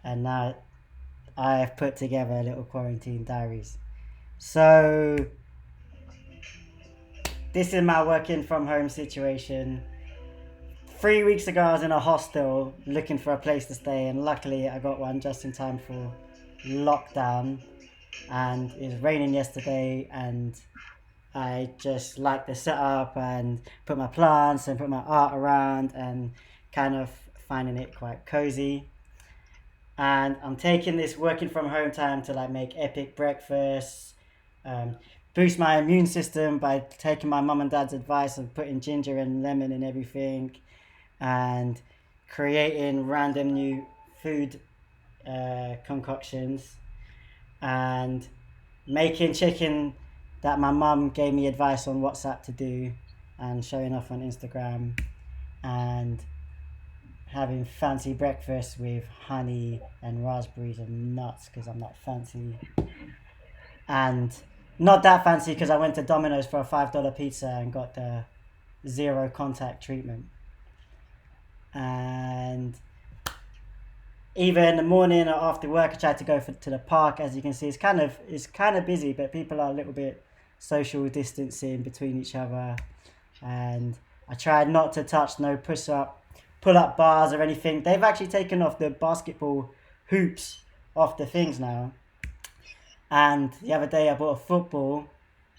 and now I've put together a little quarantine diaries. So this is my working from home situation. 3 weeks ago, I was in a hostel looking for a place to stay, and luckily, I got one just in time for lockdown. And it was raining yesterday, and I just like the setup and put my plants and put my art around and kind of finding it quite cozy. And I'm taking this working from home time to like make epic breakfasts, um, boost my immune system by taking my mum and dad's advice and putting ginger and lemon and everything, and creating random new food concoctions, and making chicken that my mum gave me advice on WhatsApp to do, and showing off on Instagram, and having fancy breakfast with honey and raspberries and nuts because I'm not fancy. And not that fancy because I went to Domino's for a $5 pizza and got the zero contact treatment. And even in the morning or after work, I tried to go to the park. As you can see, it's kind of busy, but people are a little bit social distancing between each other. And I tried not to touch no pull up bars or anything. They've actually taken off the basketball hoops off the things now. And the other day, I bought a football,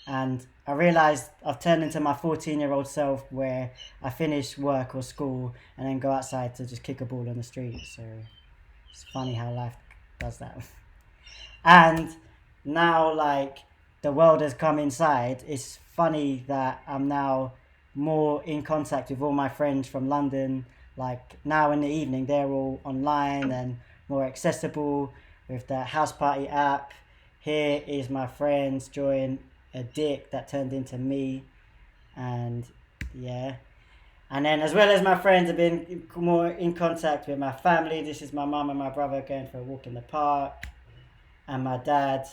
and I realized I've turned into my 14-year-old self where I finish work or school and then go outside to just kick a ball on the street. So it's funny how life does that. And now, like, the world has come inside. It's funny that I'm now more in contact with all my friends from London. Like, now in the evening, they're all online and more accessible with the house party app. Here is my friends join a dick that turned into me. And yeah. And then, as well as my friends, have been more in contact with my family. This is my mum and my brother going for a walk in the park. And my dad,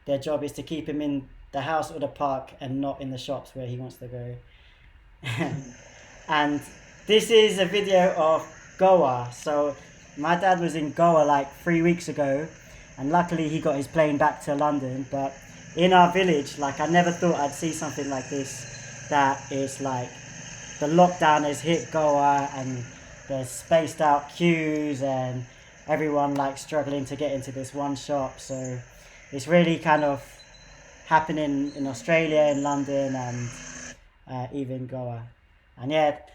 their job is to keep him in the house or the park and not in the shops where he wants to go. And this is a video of Goa. So my dad was in Goa like 3 weeks ago, and luckily he got his plane back to London. But in our village, like, I never thought I'd see something like this, that is like the lockdown has hit Goa and there's spaced out queues and everyone like struggling to get into this one shop. So it's really kind of happening in Australia, in London, and even Goa. And yet,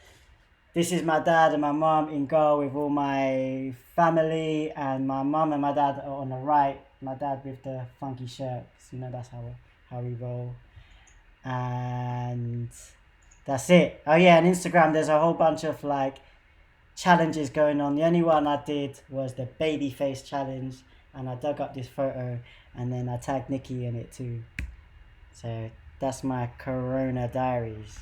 this is my dad and my mum in Goa with all my family, and my mum and my dad are on the right. My dad with the funky shirt, so that's how we roll. And that's it. Oh yeah, on Instagram there's a whole bunch of like challenges going on. The only one I did was the baby face challenge, and I dug up this photo and then I tagged Nikki in it too. So that's my Corona diaries.